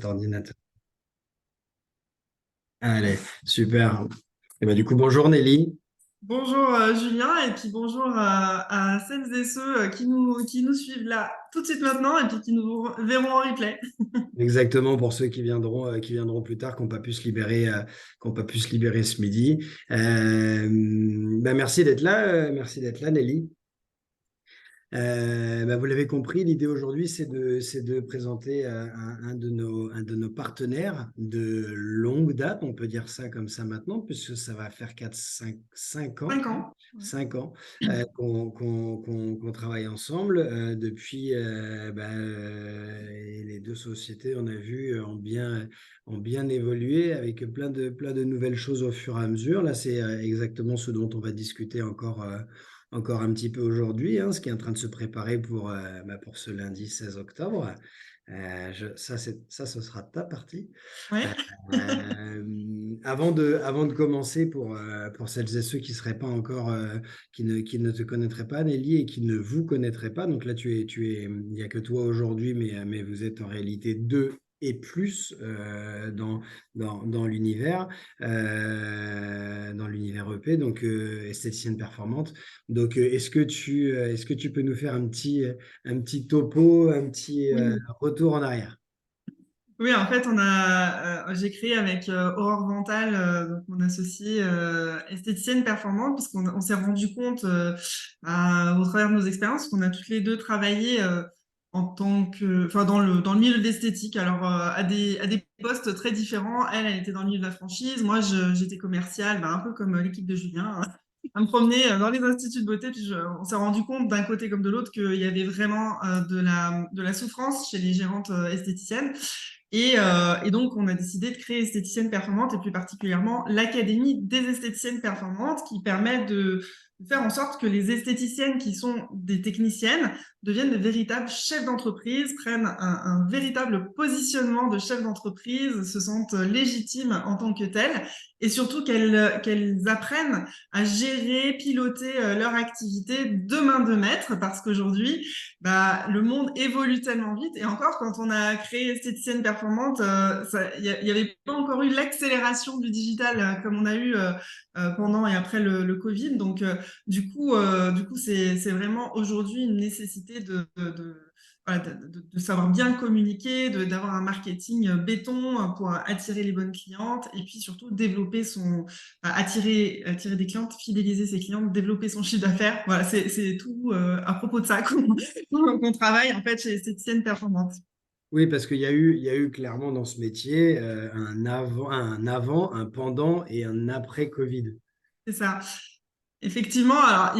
Ordinateur. Allez, super. Et ben, du coup, bonjour Nelly. Bonjour Julien et puis bonjour à celles et ceux qui nous suivent là tout de suite maintenant et puis qui nous verront en replay. Exactement pour ceux qui viendront plus tard, qui n'ont pas pu se libérer, qui n'ont pas pu se libérer ce midi. Merci d'être là, Nelly. Vous l'avez compris, l'idée aujourd'hui, c'est de présenter un de nos partenaires de longue date, on peut dire ça comme ça maintenant, puisque ça va faire 5 ans, 5 ans. 5 ans qu'on travaille ensemble. Depuis, et les deux sociétés, on a vu, ont bien évolué avec plein de nouvelles choses au fur et à mesure. Là, c'est exactement ce dont on va discuter encore un petit peu aujourd'hui, hein, ce qui est en train de se préparer pour ce lundi 16 octobre. Ça, ce sera ta partie. Ouais. Avant de commencer, pour celles et ceux qui seraient pas encore, qui ne te connaîtraient pas, Nelly, et qui ne vous connaîtraient pas, donc là, il n'y a que toi aujourd'hui, mais vous êtes en réalité deux et plus dans l'univers EP, donc esthéticienne performante. Donc, est-ce que tu peux nous faire un petit topo, un petit Oui. retour en arrière? Oui, en fait, j'ai créé avec Aurore Vental, donc mon associée esthéticienne performante, parce qu'on s'est rendu compte au travers de nos expériences qu'on a toutes les deux travaillé en tant que, enfin, dans le milieu de l'esthétique, alors à des postes très différents. Elle était dans le milieu de la franchise, moi, j'étais commerciale, un peu comme l'équipe de Julien, hein, à me promener dans les instituts de beauté. Puis on s'est rendu compte d'un côté comme de l'autre qu'il y avait vraiment de la souffrance chez les gérantes esthéticiennes. Et donc, on a décidé de créer Esthéticienne Performante et plus particulièrement l'Académie des esthéticiennes performantes qui permet de faire en sorte que les esthéticiennes qui sont des techniciennes deviennent de véritables chefs d'entreprise, prennent un véritable positionnement de chef d'entreprise, se sentent légitimes en tant que telles et surtout qu'elles apprennent à gérer, piloter leur activité de main de maître parce qu'aujourd'hui, le monde évolue tellement vite. Et encore, quand on a créé Esthéticienne Performante, il n'y avait pas encore eu l'accélération du digital comme on a eu pendant et après le Covid. Donc, du coup, c'est vraiment aujourd'hui une nécessité voilà, de savoir bien communiquer, d'avoir un marketing béton pour attirer les bonnes clientes et puis surtout développer attirer des clientes, fidéliser ses clientes, développer son chiffre d'affaires. Voilà, c'est tout à propos de ça qu'on travaille en fait chez Esthéticienne Performante. Oui, parce il y a eu clairement dans ce métier un pendant et un après Covid. C'est ça. Effectivement, alors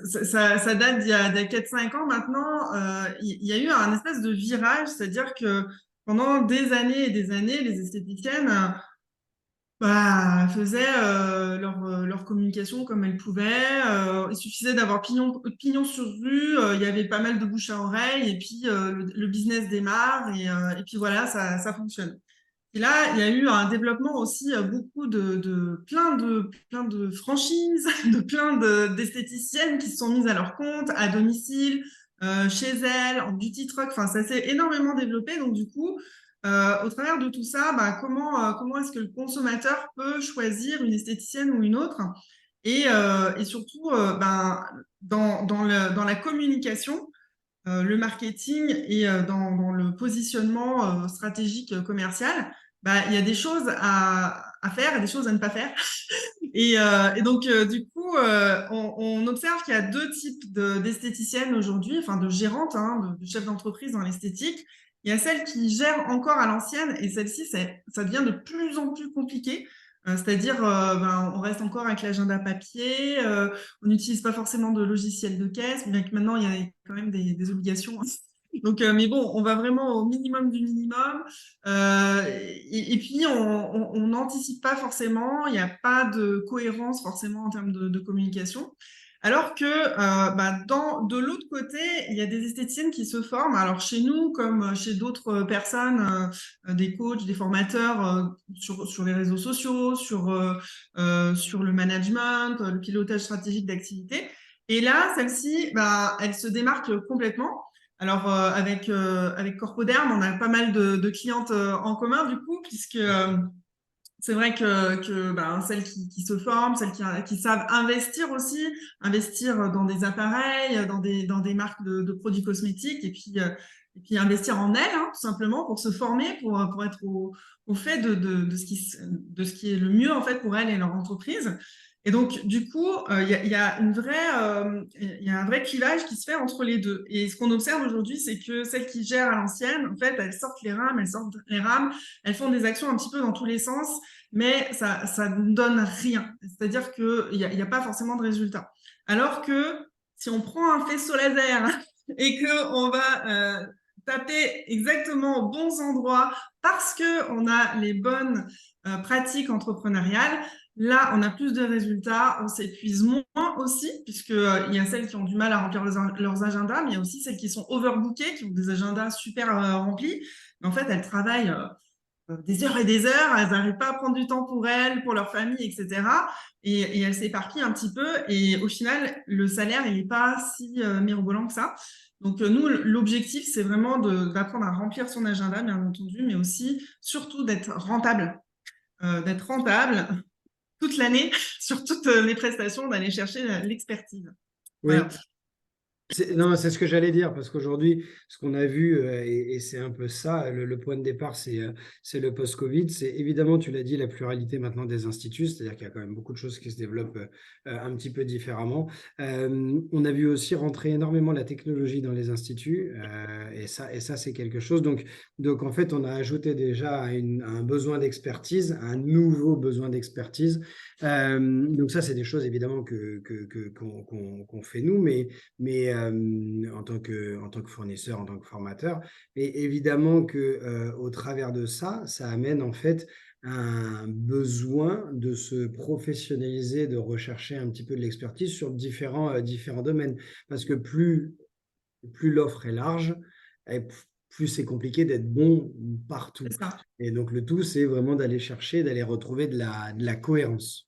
ça date d'il y a 4-5 ans maintenant. Il y a eu un espèce de virage, c'est-à-dire que pendant des années et des années, les esthéticiennes faisaient leur communication comme elles pouvaient. Il suffisait d'avoir pignon sur rue. Il y avait pas mal de bouche à oreille et puis le business démarre et puis voilà, ça fonctionne. Et là, il y a eu un développement aussi beaucoup de franchises, d'esthéticiennes qui se sont mises à leur compte, à domicile, chez elles, en beauty truck. Enfin, ça s'est énormément développé. Donc, du coup, au travers de tout ça, comment est-ce que le consommateur peut choisir une esthéticienne ou une autre? Et surtout, dans la communication, le marketing et dans le positionnement stratégique commercial, il y a des choses à faire et des choses à ne pas faire. Et donc, du coup, on observe qu'il y a deux types d'esthéticiennes aujourd'hui, enfin de gérantes, hein, de chefs d'entreprise dans l'esthétique. Il y a celles qui gèrent encore à l'ancienne et celles-ci, ça devient de plus en plus compliqué. C'est-à-dire, on reste encore avec l'agenda papier, on n'utilise pas forcément de logiciel de caisse, bien que maintenant, il y a quand même des obligations. Donc, mais bon, on va vraiment au minimum du minimum. Et puis, on n'anticipe pas forcément, il n'y a pas de cohérence forcément en termes de communication. Alors que de l'autre côté, il y a des esthéticiennes qui se forment. Alors chez nous, comme chez d'autres personnes, des coachs, des formateurs sur les réseaux sociaux, sur le management, le pilotage stratégique d'activité. Et là, celle-ci, elle se démarque complètement Alors, avec Corpoderm, on a pas mal de clientes en commun, du coup, puisque c'est vrai que ben, celles qui se forment, celles qui savent investir aussi, investir dans des appareils, dans des marques de produits cosmétiques, et puis investir en elles, hein, tout simplement, pour se former, pour être au fait de ce qui est le mieux, en fait, pour elles et leur entreprise. Et donc, du coup, il y a il y a un vrai clivage qui se fait entre les deux. Et ce qu'on observe aujourd'hui, c'est que celles qui gèrent à l'ancienne, en fait, elles sortent les rames, elles font des actions un petit peu dans tous les sens, mais ça ne donne rien. C'est-à-dire qu'il y a pas forcément de résultat. Alors que si on prend un faisceau laser et qu'on va taper exactement aux bons endroits parce qu'on a les bonnes pratiques entrepreneuriales, là, on a plus de résultats, on s'épuise moins aussi, puisqu'il y a celles qui ont du mal à remplir leurs agendas, mais il y a aussi celles qui sont overbookées, qui ont des agendas super remplis. Mais en fait, elles travaillent des heures et des heures, elles n'arrivent pas à prendre du temps pour elles, pour leur famille, etc. Et elles s'éparpillent un petit peu. Et au final, le salaire, il n'est pas si mirobolant que ça. Donc, nous, l'objectif, c'est vraiment d'apprendre à remplir son agenda, bien entendu, mais aussi, surtout, d'être rentable toute l'année sur toutes les prestations, d'aller chercher l'expertise. Voilà. Oui. Non, c'est ce que j'allais dire, parce qu'aujourd'hui, ce qu'on a vu, et c'est un peu ça, le point de départ, c'est le post-Covid. C'est évidemment, tu l'as dit, la pluralité maintenant des instituts, c'est-à-dire qu'il y a quand même beaucoup de choses qui se développent un petit peu différemment. On a vu aussi rentrer énormément la technologie dans les instituts, et ça c'est quelque chose. Donc, en fait, on a ajouté déjà à un besoin d'expertise, un nouveau besoin d'expertise. Donc ça, c'est des choses évidemment qu'on fait nous, mais en tant que fournisseur, en tant que formateur. Et évidemment que au travers de ça, ça amène en fait un besoin de se professionnaliser, de rechercher un petit peu de l'expertise sur différents domaines. Parce que plus l'offre est large, et plus c'est compliqué d'être bon partout. C'est ça. Et donc le tout, c'est vraiment d'aller chercher, d'aller retrouver de la cohérence.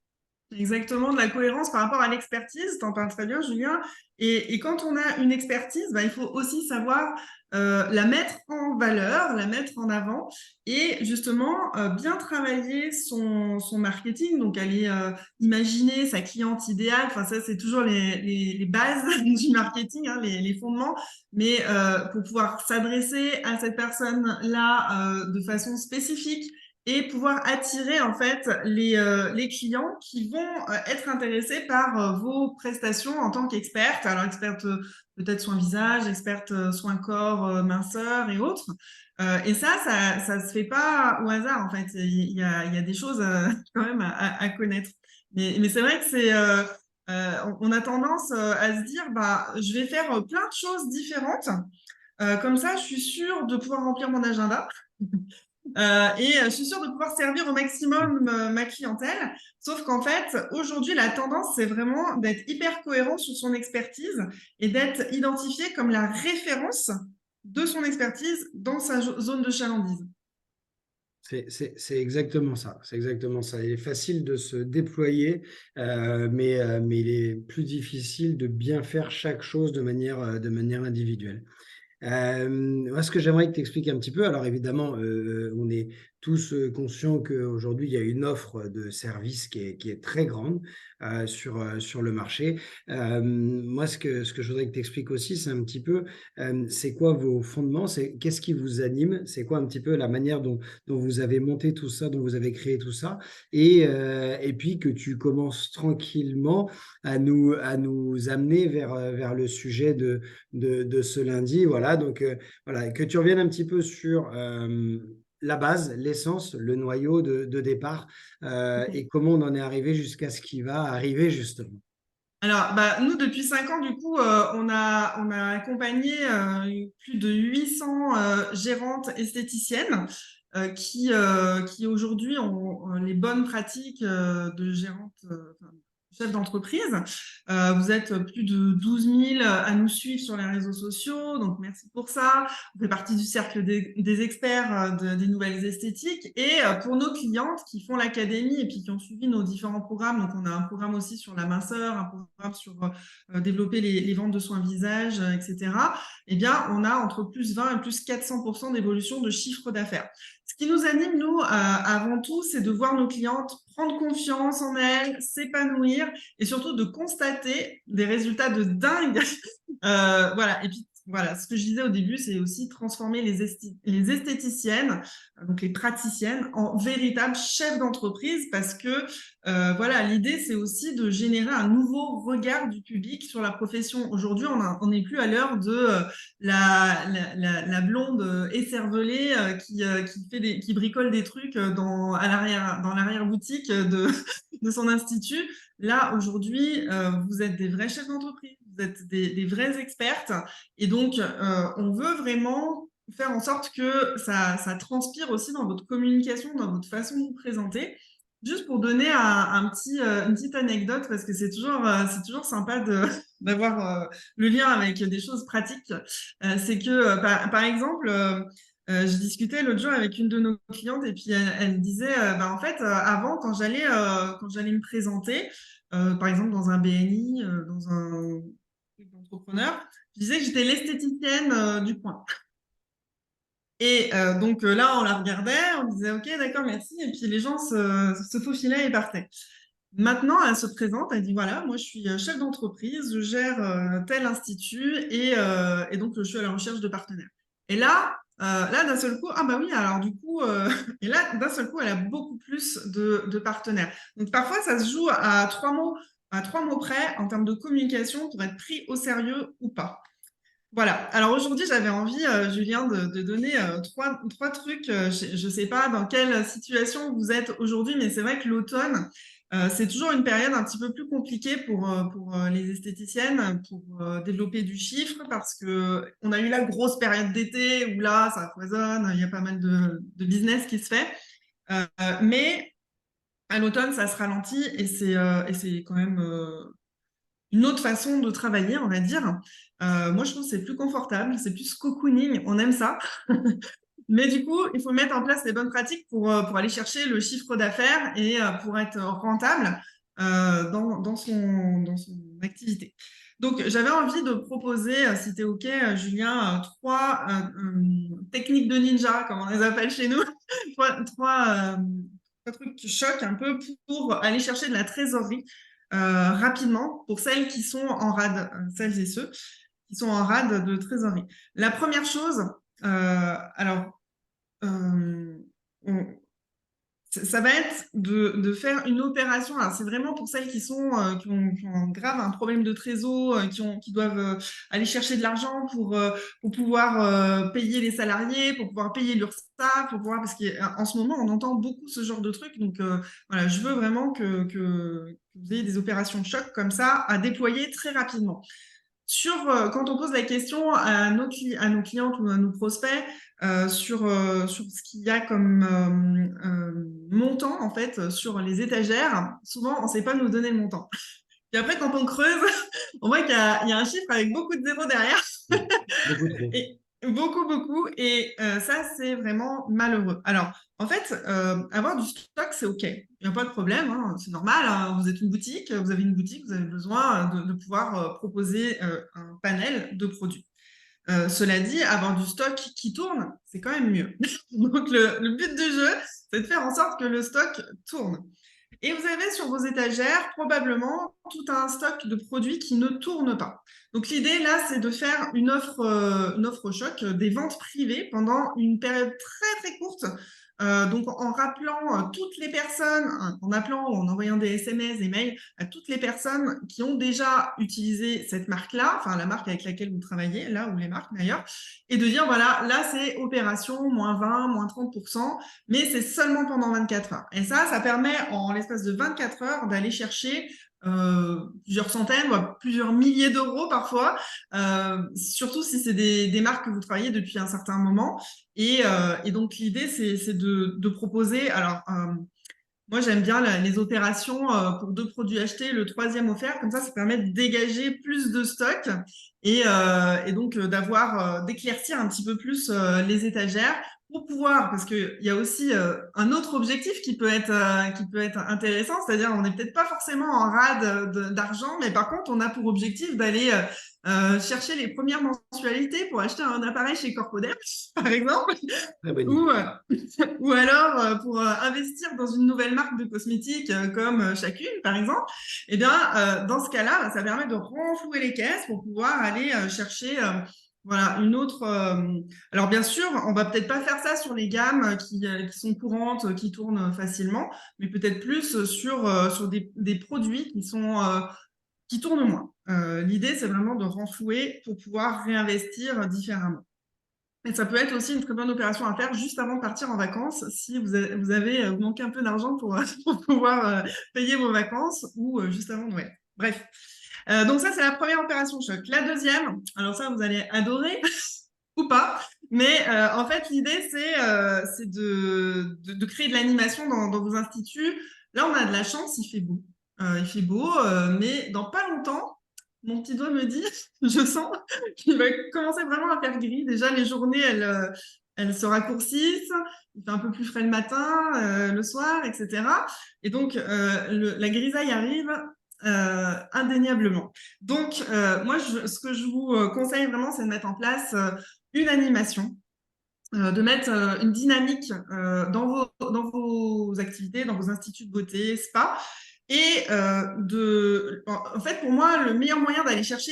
Exactement, de la cohérence par rapport à l'expertise, tu en parles très bien, Julien. Et quand on a une expertise, bah, il faut aussi savoir la mettre en valeur, la mettre en avant et justement bien travailler son marketing, donc aller imaginer sa cliente idéale. Enfin, ça, c'est toujours les bases du marketing, hein, les fondements. Mais pour pouvoir s'adresser à cette personne-là de façon spécifique, et pouvoir attirer en fait les clients qui vont être intéressés par vos prestations en tant qu'experte. Alors experte peut-être soins visage, experte soins corps, minceur et autres. Et ça se fait pas au hasard en fait. Il y a des choses quand même à connaître. Mais c'est vrai que on a tendance à se dire bah je vais faire plein de choses différentes. Comme ça, je suis sûre de pouvoir remplir mon agenda. Et je suis sûre de pouvoir servir au maximum ma clientèle. Sauf qu'en fait, aujourd'hui, la tendance, c'est vraiment d'être hyper cohérent sur son expertise et d'être identifié comme la référence de son expertise dans sa zone de chalandise. C'est exactement ça. C'est exactement ça. Il est facile de se déployer, mais il est plus difficile de bien faire chaque chose de manière individuelle. Moi, ce que j'aimerais que tu expliques un petit peu, alors évidemment, on est tous conscients qu'aujourd'hui, il y a une offre de services qui est très grande sur le marché. Moi, ce que je voudrais que tu expliques aussi, c'est un petit peu, c'est quoi vos fondements, qu'est-ce qui vous anime, c'est quoi un petit peu la manière dont vous avez monté tout ça, dont vous avez créé tout ça, et puis que tu commences tranquillement à nous amener vers le sujet de ce lundi. Voilà, donc voilà, que tu reviennes un petit peu sur la base, l'essence, le noyau de départ et comment on en est arrivé jusqu'à ce qui va arriver justement. Alors, bah, nous, depuis 5 ans, du coup, on a accompagné plus de 800 gérantes esthéticiennes qui aujourd'hui ont les bonnes pratiques de gérantes, enfin, chefs d'entreprise. Vous êtes plus de 12 000 à nous suivre sur les réseaux sociaux, donc merci pour ça. On fait partie du cercle des experts des nouvelles esthétiques. Et pour nos clientes qui font l'académie et puis qui ont suivi nos différents programmes, donc on a un programme aussi sur la minceur, un programme sur développer les ventes de soins visage, etc. Eh bien, on a entre plus 20 et plus 400% d'évolution de chiffre d'affaires. Ce qui nous anime, nous, avant tout, c'est de voir nos clientes prendre confiance en elles, s'épanouir et surtout de constater des résultats de dingue. Voilà. Et puis, voilà, ce que je disais au début, c'est aussi transformer les esthéticiennes, donc les praticiennes, en véritables chefs d'entreprise parce que, voilà, l'idée, c'est aussi de générer un nouveau regard du public sur la profession. Aujourd'hui, on n'est plus à l'heure de la blonde écervelée qui bricole des trucs dans l'arrière-boutique de son institut. Là, aujourd'hui, vous êtes des vrais chefs d'entreprise, vous êtes des vraies expertes. Et donc, on veut vraiment faire en sorte que ça transpire aussi dans votre communication, dans votre façon de vous présenter. Juste pour donner une petite anecdote, parce que c'est toujours sympa d'avoir le lien avec des choses pratiques. C'est que, par exemple, je discutais l'autre jour avec une de nos clientes et puis elle disait, en fait, avant, quand j'allais me présenter, par exemple dans un BNI, dans un truc d'entrepreneur, je disais que j'étais l'esthéticienne du coin. Et donc là, on la regardait, on disait OK, d'accord, merci. Et puis les gens se faufilaient et partaient. Maintenant, elle se présente, elle dit voilà, moi je suis chef d'entreprise, je gère tel institut et donc je suis à la recherche de partenaires. Et là d'un seul coup, ah bah oui, alors du coup, et là d'un seul coup, elle a beaucoup plus de partenaires. Donc parfois, ça se joue à trois mots près en termes de communication pour être pris au sérieux ou pas. Voilà. Alors aujourd'hui, j'avais envie, Julien, de donner trois trucs. Je ne sais pas dans quelle situation vous êtes aujourd'hui, mais c'est vrai que l'automne, c'est toujours une période un petit peu plus compliquée pour les esthéticiennes, pour développer du chiffre, parce que on a eu la grosse période d'été où là, ça foisonne, il y a pas mal de business qui se fait. Mais à l'automne, ça se ralentit et c'est quand même une autre façon de travailler, on va dire. Moi, je trouve que c'est plus confortable, c'est plus cocooning, on aime ça. Mais du coup, il faut mettre en place les bonnes pratiques pour aller chercher le chiffre d'affaires et pour être rentable dans son activité. Donc, j'avais envie de proposer, si tu es OK, Julien, trois techniques de ninja, comme on les appelle chez nous, trois trucs qui choquent un peu pour aller chercher de la trésorerie rapidement pour celles qui sont en rade, celles et ceux qui sont en rade de trésorerie. La première chose, alors, on, ça va être de faire une opération. Alors, c'est vraiment pour celles qui ont grave un problème de trésor, qui doivent aller chercher de l'argent pour pouvoir payer les salariés, pour pouvoir payer l'URSSAF, pour pouvoir, parce qu'en ce moment, on entend beaucoup ce genre de trucs. Donc, voilà, je veux vraiment que vous ayez des opérations de choc comme ça à déployer très rapidement. Quand on pose la question à nos clientes ou à nos prospects sur ce qu'il y a comme montant en fait sur les étagères, souvent on ne sait pas nous donner le montant. Puis après, quand on creuse, on voit qu'il y a un chiffre avec beaucoup de zéros derrière. Beaucoup trop. Et beaucoup, beaucoup. Et ça, c'est vraiment malheureux. Alors, en fait, avoir du stock, c'est OK. Il n'y a pas de problème, hein, c'est normal. Hein, vous êtes une boutique, vous avez une boutique, vous avez besoin de pouvoir proposer un panel de produits. Cela dit, avoir du stock qui tourne, c'est quand même mieux. Donc, le but du jeu, c'est de faire en sorte que le stock tourne. Et vous avez sur vos étagères probablement tout un stock de produits qui ne tournent pas. Donc l'idée là, c'est de faire une offre choc, des ventes privées pendant une période très très courte. Donc en rappelant toutes les personnes, en appelant ou en envoyant des SMS, des mails à toutes les personnes qui ont déjà utilisé cette marque-là, enfin la marque avec laquelle vous travaillez, là ou les marques d'ailleurs, et de dire voilà, là c'est opération moins 20, moins 30%, mais c'est seulement pendant 24 heures. Et ça permet en l'espace de 24 heures d'aller chercher plusieurs centaines, voire plusieurs milliers d'euros parfois, surtout si c'est des marques que vous travaillez depuis un certain moment. Et donc l'idée, c'est de proposer, alors Moi, j'aime bien les opérations pour 2 produits achetés, le troisième offert. Comme ça permet de dégager plus de stock et donc d'éclaircir un petit peu plus les étagères pour pouvoir, parce qu'il y a aussi un autre objectif qui peut être intéressant, c'est-à-dire on n'est peut-être pas forcément en rade d'argent, mais par contre, on a pour objectif d'aller chercher les premières mensualités pour acheter un appareil chez Corpoderm, par exemple, Très bonne ou, idée. ou alors pour investir dans une nouvelle marque de cosmétiques comme Chacune, par exemple. Eh bien, dans ce cas-là, ça permet de renflouer les caisses pour pouvoir aller chercher voilà, une autre. Alors, bien sûr, on va peut-être pas faire ça sur les gammes qui sont courantes, qui tournent facilement, mais peut-être plus sur des produits qui tournent moins. L'idée, c'est vraiment de renflouer pour pouvoir réinvestir différemment. Et ça peut être aussi une très bonne opération à faire juste avant de partir en vacances, si vous manquez un peu d'argent pour, pour pouvoir payer vos vacances ou juste avant Noël. Bref. Donc ça, c'est la première opération choc. La deuxième, alors ça, vous allez adorer ou pas, mais en fait, l'idée, c'est de créer de l'animation dans vos instituts. Là, on a de la chance, il fait beau, mais dans pas longtemps, mon petit doigt me dit, je sens qu'il va commencer vraiment à faire gris. Déjà, les journées, elles se raccourcissent. Il fait un peu plus frais le matin, le soir, etc. Et donc, la grisaille arrive indéniablement. Donc, moi, ce que je vous conseille vraiment, c'est de mettre en place une animation, de mettre une dynamique dans vos activités, dans vos instituts de beauté, spa. Et en fait, pour moi, le meilleur moyen d'aller chercher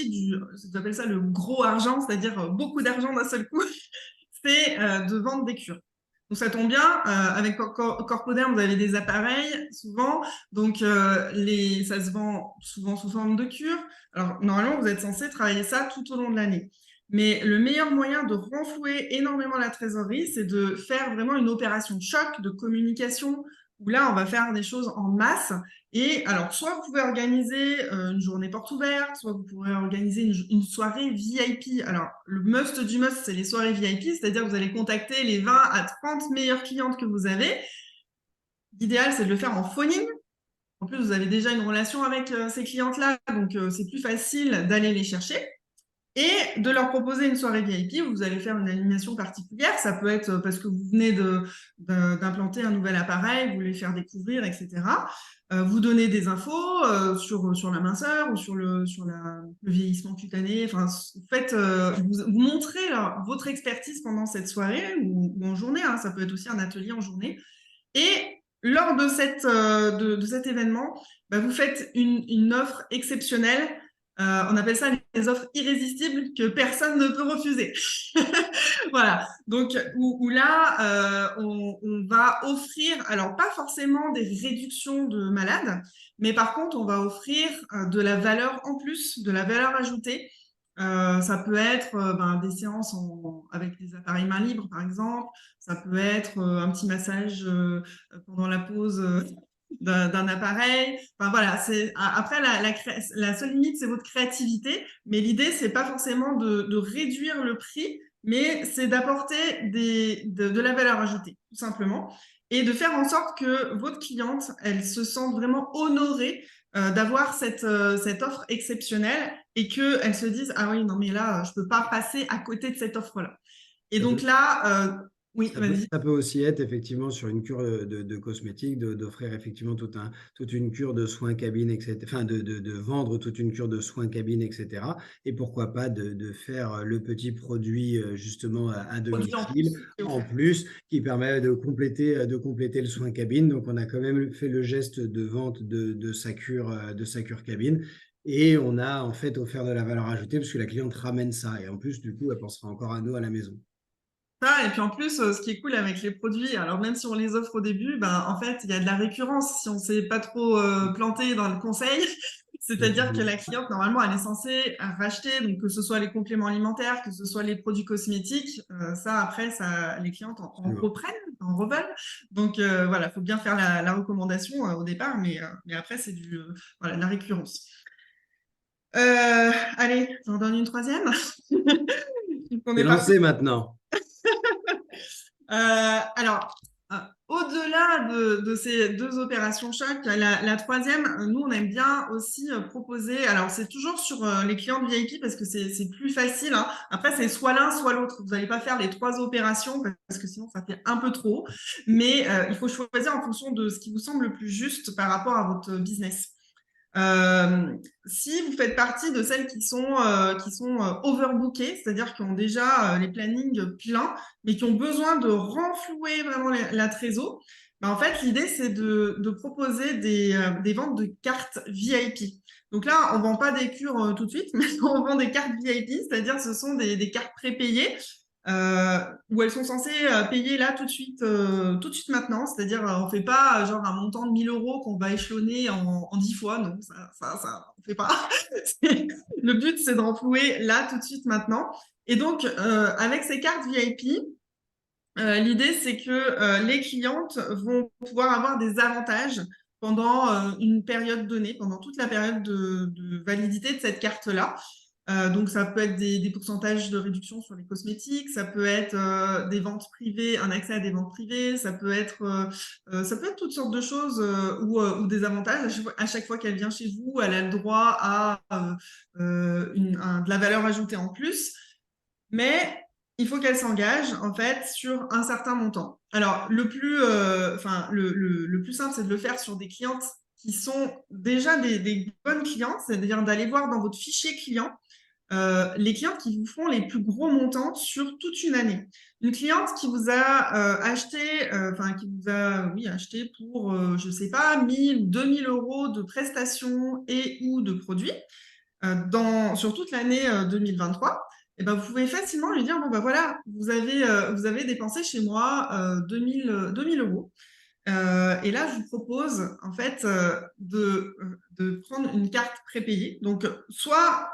j'appelle ça le gros argent, c'est-à-dire beaucoup d'argent d'un seul coup, c'est de vendre des cures. Donc ça tombe bien, avec Corpoderm, vous avez des appareils souvent, donc ça se vend souvent sous forme de cure. Alors normalement, vous êtes censé travailler ça tout au long de l'année. Mais le meilleur moyen de renflouer énormément la trésorerie, c'est de faire vraiment une opération choc de communication, où là, on va faire des choses en masse. Et alors, soit vous pouvez organiser une journée porte ouverte, soit vous pourrez organiser une soirée VIP. Alors, le must du must, c'est les soirées VIP, c'est-à-dire que vous allez contacter les 20 à 30 meilleures clientes que vous avez. L'idéal, c'est de le faire en phoning. En plus, vous avez déjà une relation avec ces clientes-là, donc c'est plus facile d'aller les chercher et de leur proposer une soirée VIP où vous allez faire une animation particulière. Ça peut être parce que vous venez d'implanter un nouvel appareil, vous voulez faire découvrir, etc. Vous donnez des infos sur la minceur ou le vieillissement cutané. Enfin, vous montrez votre expertise pendant cette soirée ou en journée. Hein, ça peut être aussi un atelier en journée. Et lors de cet événement, bah, vous faites une offre exceptionnelle. On appelle ça les offres irrésistibles que personne ne peut refuser. Voilà. Donc, où là, on va offrir, alors pas forcément des réductions de malades, mais par contre, on va offrir de la valeur en plus, de la valeur ajoutée. Ça peut être des séances avec des appareils main libre, par exemple. Ça peut être un petit massage pendant la pause d'un appareil. Enfin voilà, après la seule limite c'est votre créativité, mais l'idée c'est pas forcément de réduire le prix, mais c'est d'apporter de la valeur ajoutée, tout simplement, et de faire en sorte que votre cliente elle se sente vraiment honorée d'avoir cette offre exceptionnelle et qu'elle se dise ah oui non mais là je peux pas passer à côté de cette offre là. Et donc là oui, vas-y. Ça peut aussi être effectivement sur une cure de cosmétiques, d'offrir effectivement toute une cure de soins cabine, etc. Enfin, de vendre toute une cure de soins cabine, etc. Et pourquoi pas de faire le petit produit justement à Produit en domicile plus qui est en offert. plus qui permet de compléter le soin cabine. Donc, on a quand même fait le geste de vente de sa cure cabine. Et on a en fait offert de la valeur ajoutée parce que la cliente ramène ça. Et en plus, du coup, elle pensera encore à nous à la maison. Ça, et puis en plus, ce qui est cool avec les produits, alors même si on les offre au début, ben, en fait, il y a de la récurrence si on ne s'est pas trop planté dans le conseil. C'est-à-dire que la cliente, normalement, elle est censée racheter, donc que ce soit les compléments alimentaires, que ce soit les produits cosmétiques, ça, après, les clientes en reprennent, en reveulent. Donc voilà, il faut bien faire la recommandation au départ, mais après, c'est voilà, de la récurrence. Allez, j'en donne une troisième. On C'est est parti. lancé maintenant. Alors, au-delà de ces deux opérations choc, la troisième, nous, on aime bien aussi proposer. Alors, c'est toujours sur les clients de VIP parce que c'est plus facile, hein. Après, c'est soit l'un, soit l'autre. Vous n'allez pas faire les trois opérations parce que sinon, ça fait un peu trop. Mais il faut choisir en fonction de ce qui vous semble le plus juste par rapport à votre business. Si vous faites partie de celles qui sont overbookées, c'est-à-dire qui ont déjà les plannings pleins, mais qui ont besoin de renflouer vraiment la trésor, ben, en fait, l'idée, c'est de proposer des ventes de cartes VIP. Donc là, on ne vend pas des cures tout de suite, mais on vend des cartes VIP, c'est-à-dire ce sont des cartes prépayées où elles sont censées payer là tout de suite maintenant. C'est-à-dire, on fait pas genre un montant de 1 000 euros qu'on va échelonner en 10 fois. Non, ça, on fait pas. Le but, c'est de renflouer là tout de suite maintenant. Et donc, avec ces cartes VIP, l'idée, c'est que les clientes vont pouvoir avoir des avantages pendant une période donnée, pendant toute la période de validité de cette carte-là. Donc, ça peut être des pourcentages de réduction sur les cosmétiques, ça peut être des ventes privées, un accès à des ventes privées, ça peut être toutes sortes de choses ou des avantages. À chaque fois qu'elle vient chez vous, elle a le droit à de la valeur ajoutée en plus. Mais il faut qu'elle s'engage en fait sur un certain montant. Alors, le plus simple, c'est de le faire sur des clientes qui sont déjà des bonnes clientes, c'est-à-dire d'aller voir dans votre fichier client les clientes qui vous font les plus gros montants sur toute une année. Une cliente qui vous a acheté pour, je ne sais pas, 1 000 ou 2 000 euros de prestations et ou de produits sur toute l'année 2023, et ben, vous pouvez facilement lui dire, bon, ben voilà, vous avez dépensé chez moi 2 000 euros. Et là, je vous propose en fait de prendre une carte prépayée. Donc, soit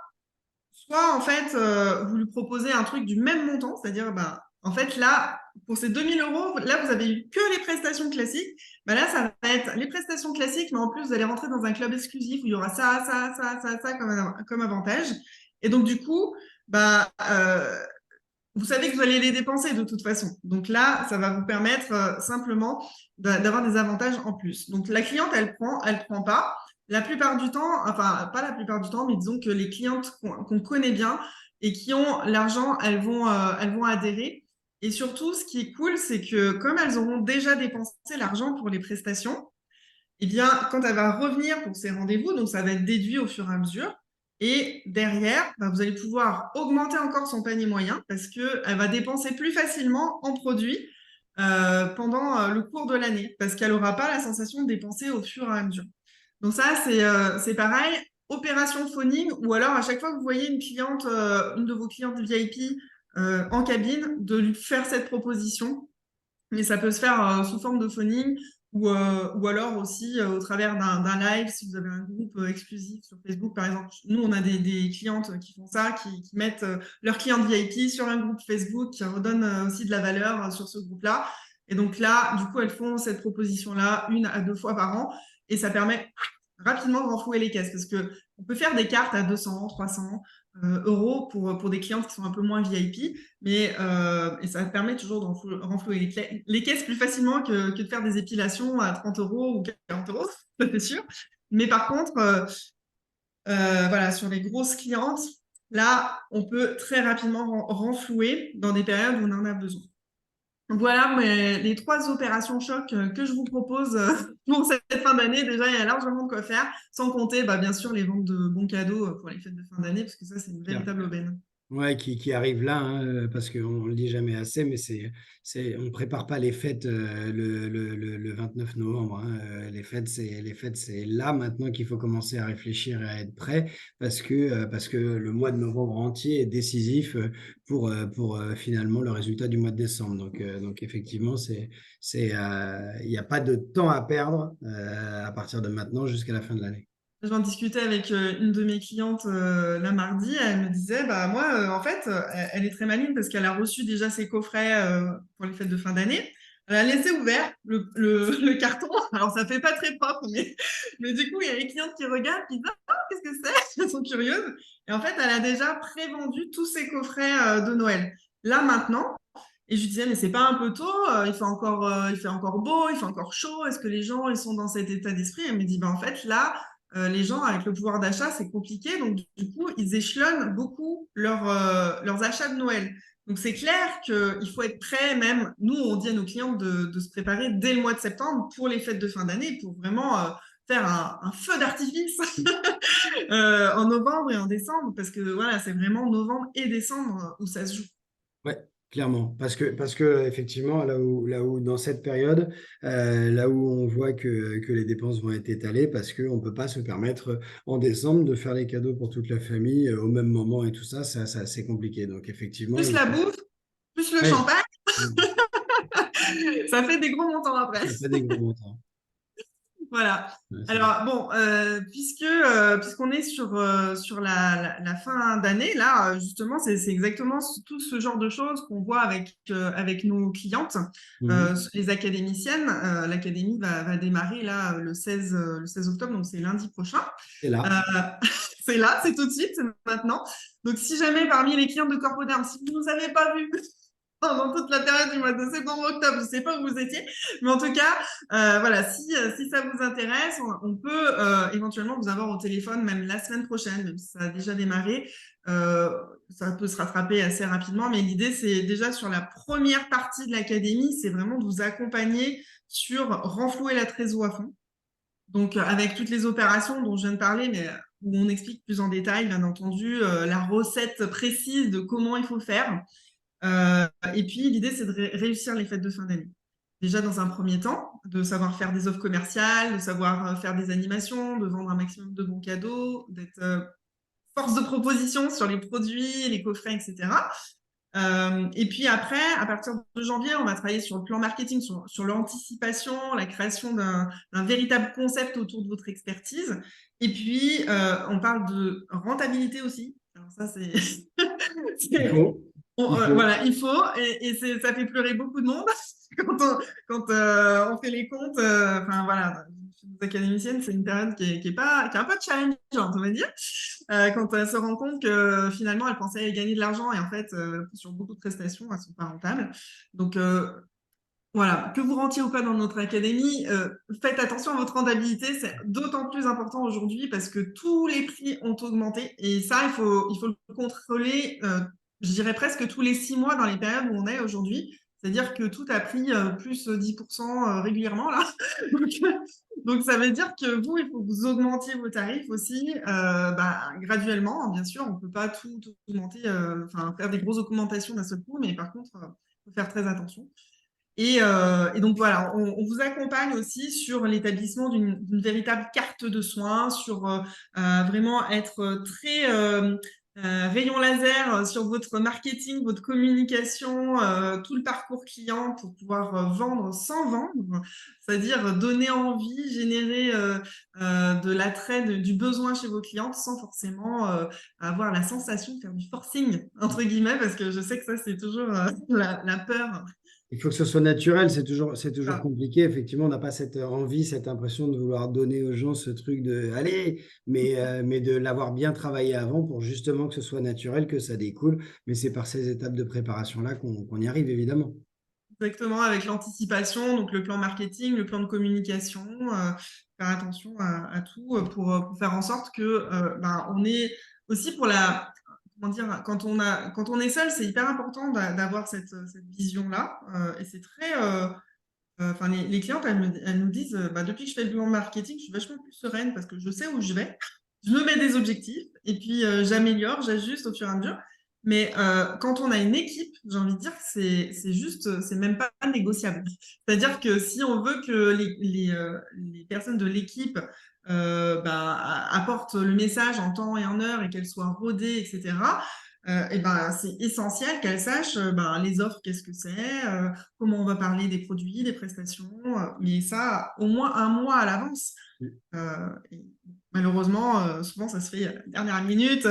en fait, vous lui proposez un truc du même montant, c'est-à-dire, bah, en fait, là, pour ces 2 000 euros, là, vous avez eu que les prestations classiques. Bah, là, ça va être les prestations classiques, mais en plus, vous allez rentrer dans un club exclusif où il y aura ça comme avantage. Et donc, du coup, bah, vous savez que vous allez les dépenser de toute façon. Donc là, ça va vous permettre simplement d'avoir des avantages en plus. Donc la cliente, elle prend pas. La plupart du temps, enfin pas la plupart du temps, mais disons que les clientes qu'on connaît bien et qui ont l'argent, elles vont adhérer. Et surtout, ce qui est cool, c'est que comme elles auront déjà dépensé l'argent pour les prestations, eh bien, quand elle va revenir pour ses rendez-vous, donc ça va être déduit au fur et à mesure. Et derrière, bah, vous allez pouvoir augmenter encore son panier moyen parce qu'elle va dépenser plus facilement en produits pendant le cours de l'année parce qu'elle n'aura pas la sensation de dépenser au fur et à mesure. Donc ça, c'est pareil. Opération phoning ou alors à chaque fois que vous voyez une cliente, une de vos clientes VIP en cabine, de lui faire cette proposition. Mais ça peut se faire sous forme de phoning ou alors aussi au travers d'un live, si vous avez un groupe exclusif sur Facebook, par exemple. Nous, on a des clientes qui font ça, qui mettent leurs clientes VIP sur un groupe Facebook, qui redonnent aussi de la valeur sur ce groupe-là. Et donc là, du coup, elles font cette proposition-là 1 à 2 fois par an et ça permet rapidement de renflouer les caisses parce que on peut faire des cartes à 200, 300 euros pour des clientes qui sont un peu moins VIP, mais et ça permet toujours de renflouer les caisses plus facilement que de faire des épilations à 30 euros ou 40 euros, ça c'est sûr. Mais par contre, voilà, sur les grosses clientes, là, on peut très rapidement renflouer dans des périodes où on en a besoin. Voilà les 3 opérations choc que je vous propose pour cette fin d'année. Déjà, il y a largement de quoi faire, sans compter bah, bien sûr les ventes de bons cadeaux pour les fêtes de fin d'année, parce que ça, c'est une véritable aubaine. Ouais, qui arrive là, hein, parce qu'on ne le dit jamais assez, mais on ne prépare pas les fêtes le 29 novembre. Hein. Les fêtes, c'est là maintenant qu'il faut commencer à réfléchir et à être prêt, parce que le mois de novembre entier est décisif pour finalement le résultat du mois de décembre. Donc effectivement, il n'y a pas de temps à perdre à partir de maintenant jusqu'à la fin de l'année. J'en discutais avec une de mes clientes la mardi. Elle me disait, bah moi, en fait, elle est très maligne parce qu'elle a reçu déjà ses coffrets pour les fêtes de fin d'année. Elle a laissé ouvert le carton. Alors, ça fait pas très propre, mais du coup, il y a les clientes qui regardent, qui disent, ah, qu'est-ce que c'est? Elles sont curieuses. Et en fait, elle a déjà prévendu tous ses coffrets de Noël. Là, maintenant, Et je lui disais, mais c'est pas un peu tôt, il fait encore beau, il fait encore chaud, est-ce que les gens, ils sont dans cet état d'esprit? Elle me dit, ben, en fait, là, les gens, avec le pouvoir d'achat, c'est compliqué, donc du coup, ils échelonnent beaucoup leurs achats de Noël. Donc c'est clair qu'il faut être prêt, même, nous, on dit à nos clients de se préparer dès le mois de septembre pour les fêtes de fin d'année, pour vraiment faire un feu d'artifice en novembre et en décembre, parce que voilà, c'est vraiment novembre et décembre où ça se joue. Ouais, clairement. Parce que effectivement, là où dans cette période, là où on voit que les dépenses vont être étalées, parce qu'on ne peut pas se permettre en décembre de faire les cadeaux pour toute la famille au même moment et tout ça, c'est compliqué. Donc effectivement, Plus la bouffe, plus le ouais, champagne, ça fait des gros montants après. ça fait des gros montants. Voilà. Ouais, Alors bon, puisqu'on est sur la fin d'année, là, justement, c'est exactement tout ce genre de choses qu'on voit avec nos clientes, Mhm. les académiciennes. L'académie va démarrer là le 16 octobre, donc c'est lundi prochain. C'est Euh, là. c'est là, c'est tout de suite, c'est maintenant. Donc si jamais parmi les clientes de Corpoderm, si vous ne nous avez pas vu pendant toute la période du mois de septembre-octobre, je ne sais pas où vous étiez, mais en tout cas, voilà, si ça vous intéresse, on peut éventuellement vous avoir au téléphone même la semaine prochaine, même si ça a déjà démarré. Euh, Ça peut se rattraper assez rapidement, mais l'idée, c'est déjà sur la première partie de l'académie, c'est vraiment de vous accompagner sur renflouer la trésor à fond. Donc, avec toutes les opérations dont je viens de parler, mais où on explique plus en détail, bien entendu, la recette précise de comment il faut faire. Et puis, l'idée, c'est de réussir les fêtes de fin d'année. Déjà, dans un premier temps, de savoir faire des offres commerciales, de savoir faire des animations, de vendre un maximum de bons cadeaux, d'être force de proposition sur les produits, les coffrets, etc. Et puis après, à partir de janvier, on va travailler sur le plan marketing, sur l'anticipation, la création d'un véritable concept autour de votre expertise. Et puis, on parle de rentabilité aussi. Alors ça, c'est Il faut. Il faut. voilà, il faut, et ça fait pleurer beaucoup de monde quand on fait les comptes. Enfin voilà, chez les académiciennes, c'est une période qui est un peu challengeante, on va dire, quand elle se rend compte que finalement elle pensait gagner de l'argent et en fait sur beaucoup de prestations, elles sont pas rentables. Donc voilà, que vous rentiez ou pas dans notre académie, faites attention à votre rentabilité, c'est d'autant plus important aujourd'hui parce que tous les prix ont augmenté et ça, il faut le contrôler, je dirais presque tous les 6 mois dans les périodes où on est aujourd'hui. C'est-à-dire que tout a pris plus 10% régulièrement là. Donc, donc, ça veut dire que vous, il faut que vous augmentiez vos tarifs aussi graduellement, hein, bien sûr. On ne peut pas tout augmenter, enfin faire des grosses augmentations d'un seul coup, mais par contre, il faut faire très attention. Et donc voilà, on vous accompagne aussi sur l'établissement d'une véritable carte de soins, sur vraiment être très rayon laser sur votre marketing, votre communication, tout le parcours client pour pouvoir vendre sans vendre, c'est-à-dire donner envie, générer de l'attrait, du besoin chez vos clientes sans forcément avoir la sensation de faire du forcing, entre guillemets, parce que je sais que ça, c'est toujours la peur. Il faut que ce soit naturel, c'est toujours Ah, compliqué. Effectivement, on n'a pas cette envie, cette impression de vouloir donner aux gens ce truc de allez, mais de l'avoir bien travaillé avant pour justement que ce soit naturel, que ça découle. Mais c'est par ces étapes de préparation-là qu'on y arrive, évidemment. exactement, avec l'anticipation, donc le plan marketing, le plan de communication, faire attention à tout pour faire en sorte que on est aussi pour comment dire, quand on est seul, c'est hyper important d'avoir cette vision-là. Et c'est très, enfin, les clientes, elles nous disent, depuis que je fais le plan marketing, je suis vachement plus sereine parce que je sais où je vais. Je me mets des objectifs et puis j'améliore, j'ajuste au fur et à mesure. Mais quand on a une équipe, j'ai envie de dire que c'est juste, c'est même pas négociable. C'est-à-dire que si on veut que les personnes de l'équipe apportent le message en temps et en heure et qu'elles soient rodées, etc., c'est essentiel qu'elles sachent les offres, qu'est-ce que c'est, comment on va parler des produits, des prestations, mais ça au moins un mois à l'avance. Et malheureusement, souvent ça se fait à la dernière minute.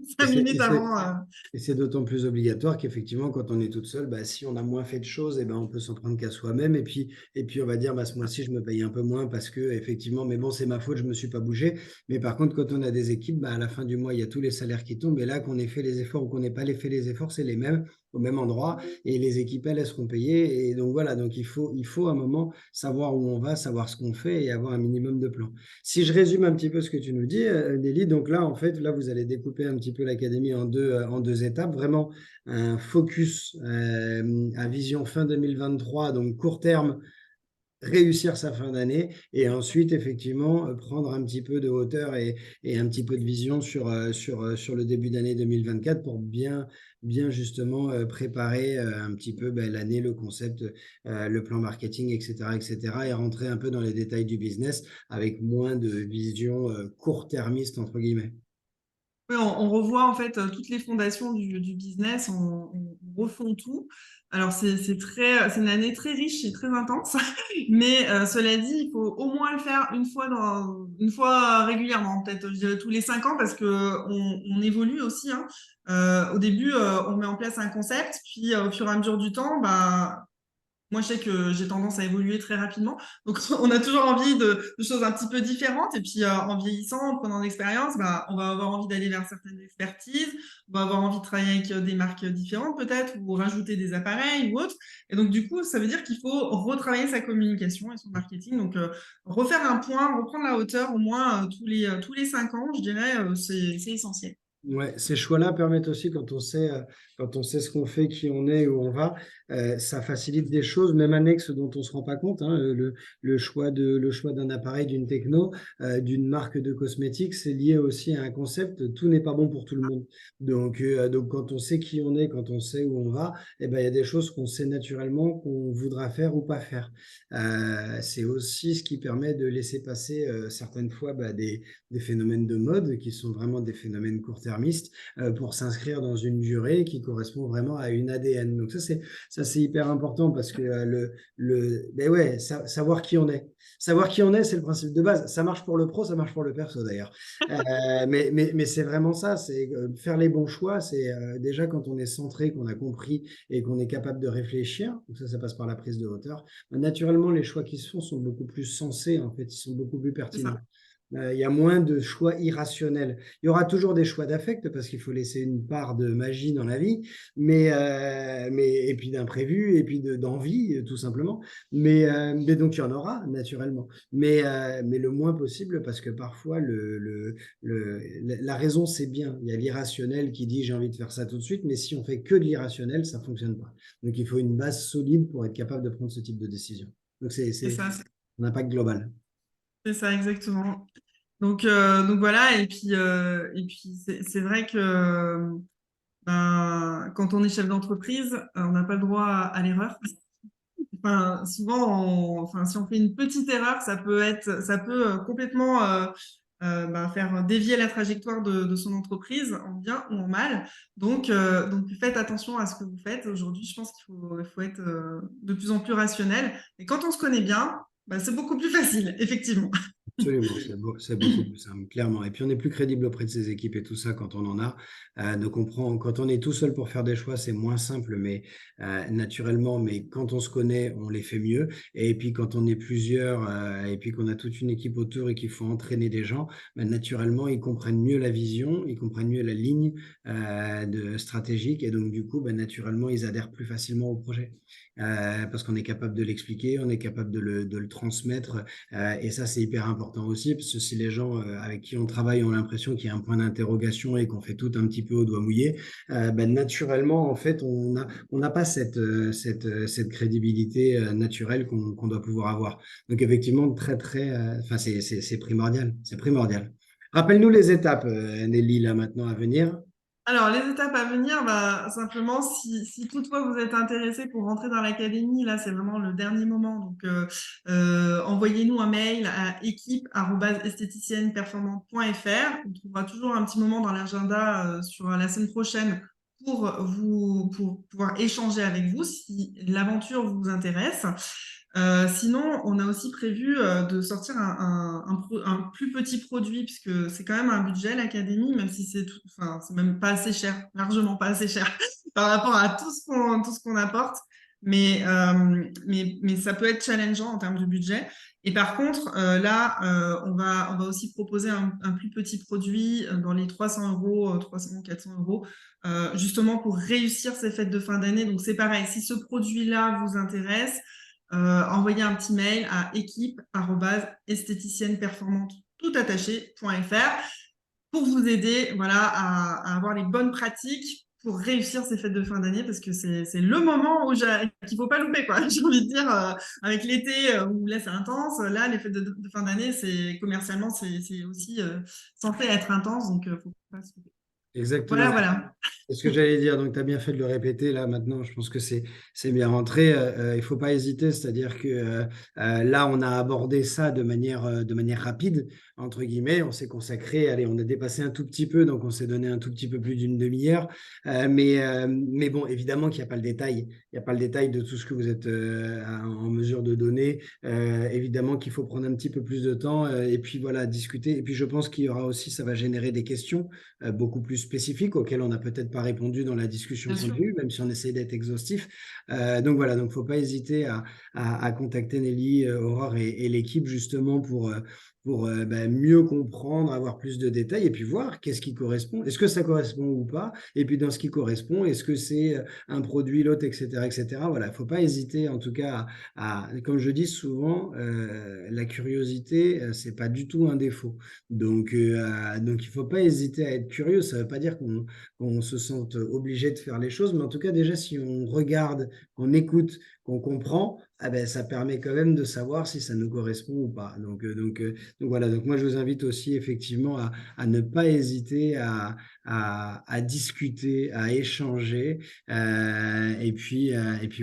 Et 5 minutes avant. c'est d'autant plus obligatoire qu'effectivement, quand on est toute seule, bah, si on a moins fait de choses, eh ben, on peut s'en prendre qu'à soi-même. Et puis, on va dire, bah, ce mois-ci, je me paye un peu moins parce que, effectivement, mais bon, c'est ma faute, je me suis pas bougé. Mais par contre, quand on a des équipes, bah, à la fin du mois, il y a tous les salaires qui tombent. Et là, qu'on ait fait les efforts ou qu'on n'ait pas fait les efforts, c'est les mêmes au même endroit. Et les équipes, elles seront payées. Et donc, voilà. Donc, il faut à un moment savoir où on va, savoir ce qu'on fait et avoir un minimum de plan. Si je résume un petit peu ce que tu nous dis, Nelly, donc là, en fait, là, vous allez découper un petit peu l'académie en deux étapes. Vraiment un focus à vision fin 2023, donc court terme, réussir sa fin d'année et ensuite, effectivement, prendre un petit peu de hauteur et un petit peu de vision sur le début d'année 2024 pour bien justement préparer un petit peu l'année, le concept, le plan marketing, etc., etc., et rentrer un peu dans les détails du business avec moins de vision court-termiste, entre guillemets. Oui, on revoit en fait toutes les fondations du business, on refond tout. Alors c'est une année très riche et très intense, mais cela dit, il faut au moins le faire une fois régulièrement, peut-être je dirais tous les 5 ans parce que on évolue aussi, hein. Au début, on met en place un concept, puis au fur et à mesure du temps, bah moi, je sais que j'ai tendance à évoluer très rapidement. Donc, on a toujours envie de choses un petit peu différentes. Et puis, en vieillissant, en prenant de l'expérience, bah, on va avoir envie d'aller vers certaines expertises. On va avoir envie de travailler avec des marques différentes, peut-être, ou rajouter des appareils ou autres. Et donc, du coup, ça veut dire qu'il faut retravailler sa communication et son marketing. Donc, refaire un point, reprendre la hauteur au moins tous les 5 ans, je dirais, c'est essentiel. Ouais, ces choix-là permettent aussi, quand on sait ce qu'on fait, qui on est, où on va, ça facilite des choses, même annexes dont on ne se rend pas compte, hein. Le choix d'un appareil, d'une techno, d'une marque de cosmétiques, c'est lié aussi à un concept. Tout n'est pas bon pour tout le monde. Donc, quand on sait qui on est, quand on sait où on va, eh ben, il y a des choses qu'on sait naturellement qu'on voudra faire ou pas faire. C'est aussi ce qui permet de laisser passer certaines fois des phénomènes de mode qui sont vraiment des phénomènes court-termistes pour s'inscrire dans une durée qui correspond vraiment à une ADN. Donc ça c'est hyper important parce que ben ouais, savoir qui on est. Savoir qui on est, c'est le principe de base. Ça marche pour le pro, ça marche pour le perso d'ailleurs. Mais c'est vraiment ça, c'est faire les bons choix. C'est déjà quand on est centré, qu'on a compris et qu'on est capable de réfléchir. Donc ça passe par la prise de hauteur. Naturellement, les choix qui se font sont beaucoup plus sensés, en fait, ils sont beaucoup plus C'est pertinents. ça. Il y a moins de choix irrationnels. Il y aura toujours des choix d'affect parce qu'il faut laisser une part de magie dans la vie, et puis d'imprévu, et puis d'envie, tout simplement. Mais donc, il y en aura, naturellement. Mais le moins possible parce que parfois, la raison, c'est bien. Il y a l'irrationnel qui dit j'ai envie de faire ça tout de suite, mais si on fait que de l'irrationnel, ça ne fonctionne pas. Donc, il faut une base solide pour être capable de prendre ce type de décision. Donc, C'est c'est ça. un impact global. C'est ça, exactement. Donc voilà, et puis c'est vrai que ben, quand on est chef d'entreprise, on n'a pas le droit à l'erreur. Enfin, souvent, enfin, si on fait une petite erreur, ça peut complètement ben, faire dévier la trajectoire de son entreprise en bien ou en mal. Donc faites attention à ce que vous faites. Aujourd'hui, je pense qu'il faut être de plus en plus rationnel. Et quand on se connaît bien, ben, c'est beaucoup plus facile, effectivement. Absolument, c'est beaucoup plus simple, clairement. Et puis on est plus crédible auprès de ses équipes et tout ça quand on en a. Donc quand on est tout seul pour faire des choix, c'est moins simple, mais naturellement. Mais quand on se connaît, on les fait mieux. Et puis quand on est plusieurs et puis qu'on a toute une équipe autour et qu'il faut entraîner des gens, naturellement, ils comprennent mieux la vision, ils comprennent mieux la ligne stratégique. Et donc du coup, naturellement, ils adhèrent plus facilement au projet parce qu'on est capable de l'expliquer, on est capable de le transmettre. Et ça, c'est hyper important aussi, parce que si les gens avec qui on travaille ont l'impression qu'il y a un point d'interrogation et qu'on fait tout un petit peu au doigt mouillé, naturellement, en fait, on n'a pas cette crédibilité naturelle qu'on doit pouvoir avoir. Donc, effectivement, très, très, enfin, c'est primordial. C'est primordial. Rappelle-nous les étapes, Nelly, là, maintenant à venir. Alors, les étapes à venir, bah, simplement, si toutefois vous êtes intéressé pour rentrer dans l'académie, là, c'est vraiment le dernier moment. Donc, envoyez-nous un mail à équipe@esthéticienneperformante.fr. On trouvera toujours un petit moment dans l'agenda sur la semaine prochaine pour pouvoir échanger avec vous si l'aventure vous intéresse. Sinon, on a aussi prévu de sortir un plus petit produit, puisque c'est quand même un budget, l'académie, même si enfin, c'est même pas assez cher, largement pas assez cher par rapport à tout ce qu'on apporte. Mais ça peut être challengeant en termes de budget. Et par contre, là, on va aussi proposer un plus petit produit dans les 300 euros, 300, 400 euros, justement pour réussir ces fêtes de fin d'année. Donc, c'est pareil, si ce produit-là vous intéresse, envoyez un petit mail à équipe@esthéticienneperformante.fr pour vous aider, voilà, à avoir les bonnes pratiques pour réussir ces fêtes de fin d'année, parce que c'est le moment qu'il faut pas louper, quoi. J'ai envie de dire, avec l'été où là c'est intense, là les fêtes de fin d'année, commercialement c'est aussi censé être intense, donc faut pas se louper. Voilà, Exactement. voilà. C'est ce que j'allais dire, donc tu as bien fait de le répéter là maintenant, je pense que c'est bien rentré. Il ne faut pas hésiter, c'est-à-dire que là, on a abordé ça de manière rapide, entre guillemets, on s'est consacré, allez, on a dépassé un tout petit peu, donc on s'est donné un tout petit peu plus d'une demi-heure. Mais bon, évidemment qu'il n'y a pas le détail, il n'y a pas le détail de tout ce que vous êtes en mesure de donner. Évidemment qu'il faut prendre un petit peu plus de temps et puis voilà, discuter. Et puis je pense qu'il y aura aussi, ça va générer des questions beaucoup plus spécifiques auxquelles on n'a peut-être pas répondu dans la discussion Bien qu'on sûr. a eue, même si on essaie d'être exhaustif. Donc voilà, donc faut pas hésiter à contacter Nelly, Aurore et l'équipe justement pour mieux comprendre, avoir plus de détails et puis voir qu'est-ce qui correspond. Est-ce que ça correspond ou pas? Et puis dans ce qui correspond, est-ce que c'est un produit, l'autre, etc., etc. Voilà, il ne faut pas hésiter en tout cas comme je dis souvent, la curiosité, c'est pas du tout un défaut. Donc il ne faut pas hésiter à être curieux. Ça ne veut pas dire qu'on se sente obligé de faire les choses, mais en tout cas déjà si on regarde, qu'on écoute, qu'on comprend, ah ben, ça permet quand même de savoir si ça nous correspond ou pas. Donc voilà, donc moi je vous invite aussi effectivement à ne pas hésiter à discuter, à échanger, et puis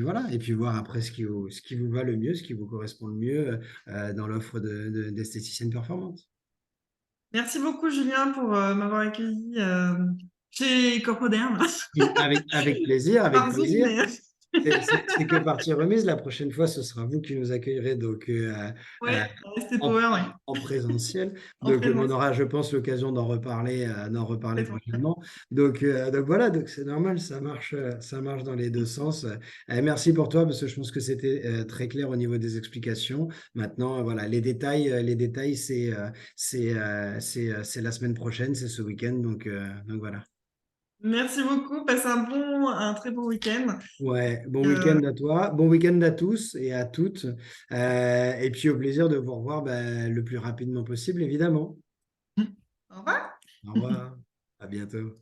voilà, et puis voir après ce qui vous va le mieux, ce qui vous correspond le mieux dans l'offre d'esthéticienne performante. Merci beaucoup, Julien, pour m'avoir accueilli chez Corpoderm. Avec plaisir, avec Par Zoom, plaisir. mais C'est que partie remise. La prochaine fois, ce sera vous qui nous accueillerez donc, euh, ouais, ST en, Power, ouais, en présentiel. en Donc, on présence. aura, je pense, l'occasion d'en reparler prochainement. Donc voilà, donc c'est normal, ça marche dans les deux sens. Merci pour toi, parce que je pense que c'était très clair au niveau des explications. Maintenant, voilà, les détails, c'est la semaine prochaine, c'est ce week-end. Donc voilà. Merci beaucoup. Passez un très bon week-end. Ouais, bon Euh, week-end à toi, bon week-end à tous et à toutes. Et puis au plaisir de vous revoir le plus rapidement possible, évidemment. Au revoir. Au revoir, à bientôt.